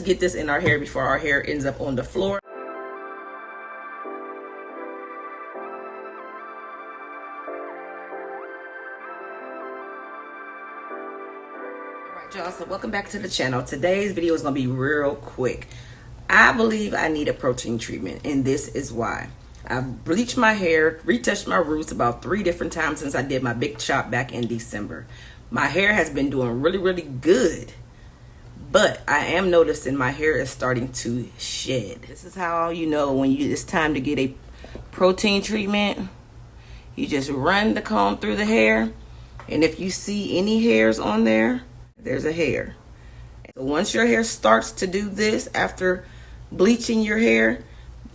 get this in our hair before our hair ends up on the floor. Alright y'all, so welcome back to the channel. Today's video is going to be real quick. I believe I need a protein treatment, and this is why. I've bleached my hair, retouched my roots about 3 different times since I did my big chop back in December. My hair has been doing really good, but I am noticing my hair is starting to shed. This is how you know when it's time to get a protein treatment. You just run the comb through the hair, and if you see any hairs on there, there's a hair. So once your hair starts to do this after bleaching your hair,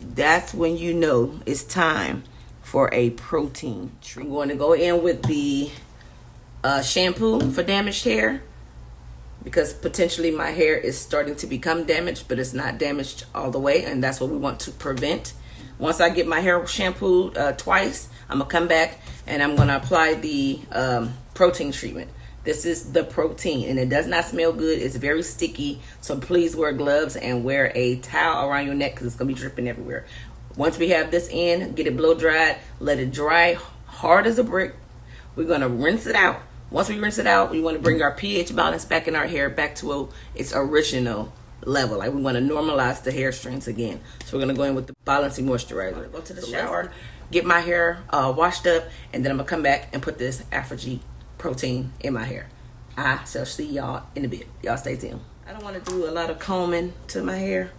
that's when you know it's time for a protein treatment. I'm going to go in with the shampoo for damaged hair, because potentially my hair is starting to become damaged, but it's not damaged all the way, and that's what we want to prevent. Once I get my hair shampooed twice, I'm gonna come back and I'm gonna apply the protein treatment. This is the protein, and it does not smell good. It's very sticky, so please wear gloves and wear a towel around your neck because it's gonna be dripping everywhere. Once we have this in, get it blow dried, let it dry hard as a brick. We're gonna rinse it out. Once we rinse it out, we want to bring our pH balance back in our hair back to its original level. Like, we want to normalize the hair strengths again. So we're going to go in with the balancing moisturizer. Go to the shower, get my hair washed up, and then I'm going to come back and put this ApHogee protein in my hair. I shall see y'all in a bit. Y'all stay tuned. I don't want to do a lot of combing to my hair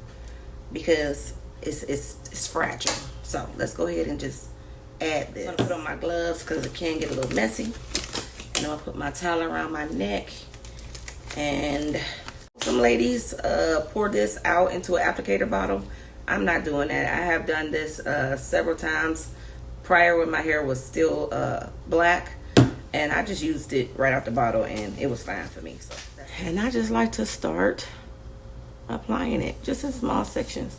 because it's fragile. So let's go ahead and just add this. I'm going to put on my gloves because it can get a little messy. And I'm gonna put my towel around my neck, and some ladies pour this out into an applicator bottle. I'm not doing that. I have done this several times prior when my hair was still black, and I just used it right out the bottle and it was fine for me. So, and I just like to start applying it just in small sections,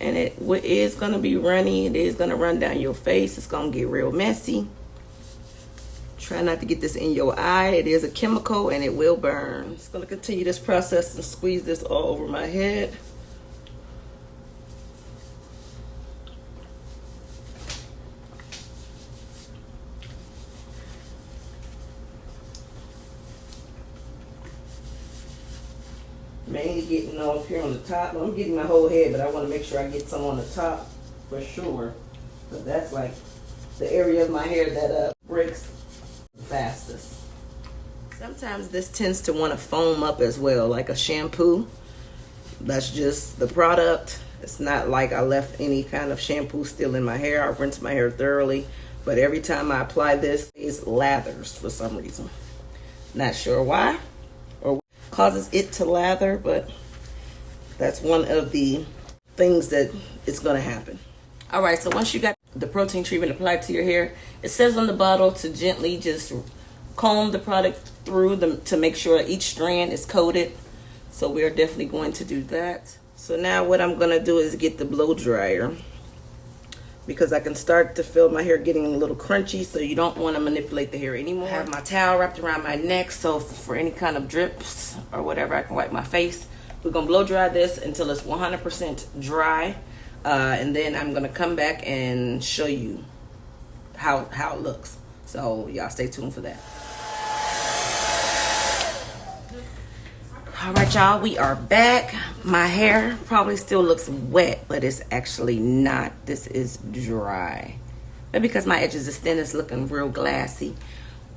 and it is gonna be runny. It is gonna run down your face. It's gonna get real messy. Try not to get this in your eye. It is a chemical and it will burn. I'm just going to continue this process and squeeze this all over my head. Mainly getting on up here on the top. I'm getting my whole head, but I want to make sure I get some on the top for sure. But that's like the area of my hair that breaks fastest. Sometimes this tends to want to foam up as well, like a shampoo. That's just the product. It's not like I left any kind of shampoo still in my hair. I rinsed my hair thoroughly, but every time I apply this, it lathers for some reason. Not sure why or what causes it to lather, but that's one of the things that is going to happen. All right, so once you got the protein treatment applied to your hair, it says on the bottle to gently just comb the product through them to make sure each strand is coated. So we're definitely going to do that. So now what I'm going to do is get the blow dryer, because I can start to feel my hair getting a little crunchy, so you don't want to manipulate the hair anymore. I have my towel wrapped around my neck, so for any kind of drips or whatever, I can wipe my face. We're going to blow dry this until it's 100% dry. And then I'm gonna come back and show you how it looks. So y'all stay tuned for that. All right, y'all, we are back. My hair probably still looks wet, but it's actually not. This is dry. Maybe because my edges is thin, it's looking real glassy.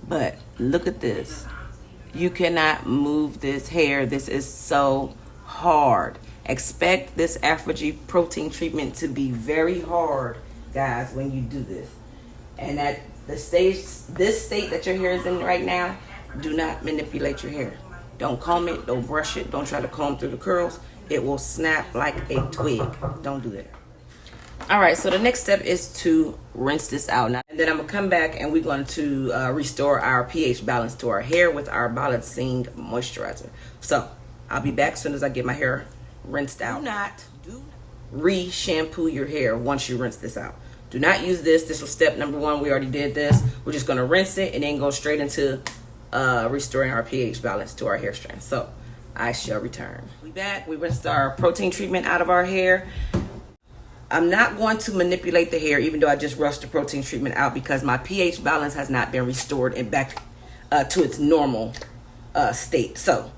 But look at this. You cannot move this hair. This is so hard. Expect this ApHogee protein treatment to be very hard, guys, when you do this. And at this state that your hair is in right now, do not manipulate your hair. Don't comb it, don't brush it, don't try to comb through the curls. It will snap like a twig. Don't do that. All right, so the next step is to rinse this out now. And then I'm gonna come back and we're going to restore our pH balance to our hair with our balancing moisturizer. So I'll be back as soon as I get my hair rinsed out. Do not re-shampoo your hair once you rinse this out. Do not use this. This was step number 1. We already did this. We're just going to rinse it and then go straight into restoring our pH balance to our hair strands. So I shall return. We back. We rinsed our protein treatment out of our hair. I'm not going to manipulate the hair, even though I just rushed the protein treatment out, because my pH balance has not been restored and back to its normal state. So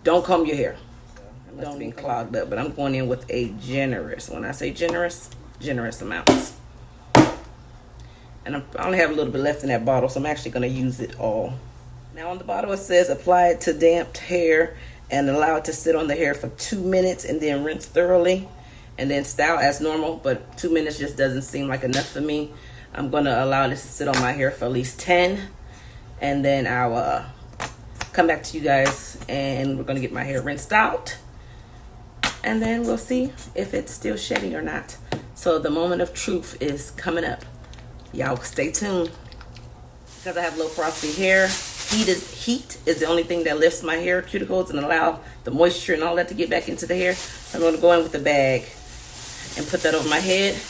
don't comb your hair. Don't be clogged up, but I'm going in with a generous, when I say generous amounts. And I only have a little bit left in that bottle, so I'm actually going to use it all. Now on the bottle it says apply it to damp hair and allow it to sit on the hair for 2 minutes and then rinse thoroughly and then style as normal, but 2 minutes just doesn't seem like enough for me. I'm going to allow this to sit on my hair for at least 10, and then I'll come back to you guys and we're going to get my hair rinsed out, and then we'll see if it's still shedding or not. So the moment of truth is coming up. Y'all stay tuned. Because I have low porosity hair, heat is the only thing that lifts my hair cuticles and allow the moisture and all that to get back into the hair. I'm going to go in with the bag and put that over my head.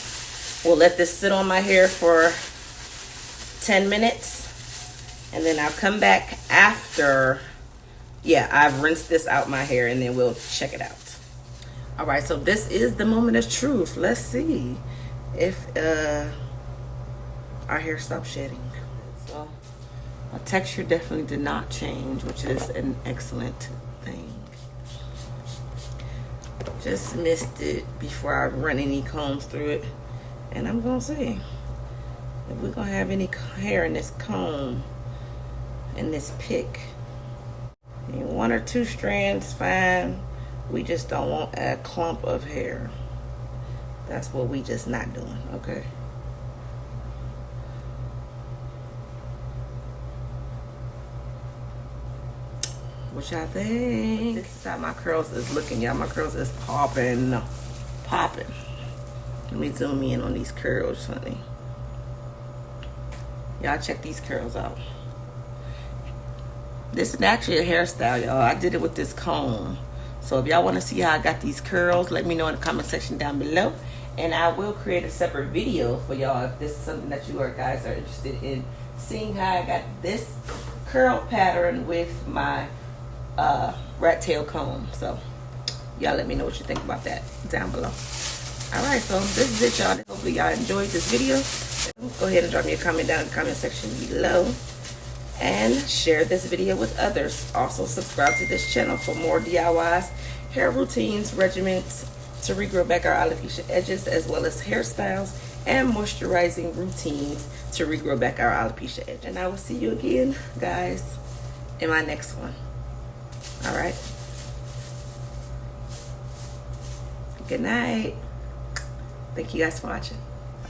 We'll let this sit on my hair for 10 minutes, and then I'll come back after I've rinsed this out my hair, and then we'll check it out. All right, so this is the moment of truth. Let's see if our hair stopped shedding. So my texture definitely did not change, which is an excellent thing. Just missed it before I run any combs through it, and I'm gonna see if we're gonna have any hair in this comb, in this pick. And 1 or 2 strands, fine. We just don't want a clump of hair. That's what we just not doing, okay? What y'all think? This is how my curls is looking, y'all. My curls is popping. Let me zoom in on these curls, honey. Y'all check these curls out. This is actually a hairstyle, y'all. I did it with this comb. So if y'all want to see how I got these curls, let me know in the comment section down below. And I will create a separate video for y'all if this is something that you guys are interested in seeing, how I got this curl pattern with my rat tail comb. So y'all let me know what you think about that down below. Alright, so this is it, y'all. Hopefully y'all enjoyed this video. Go ahead and drop me a comment down in the comment section below, and share this video with others. Also subscribe to this channel for more DIYs, hair routines, regimens to regrow back our alopecia edges, as well as hairstyles and moisturizing routines to regrow back our alopecia edge. And I will see you again, guys, in my next one. All right. Good night. Thank you guys for watching. Bye.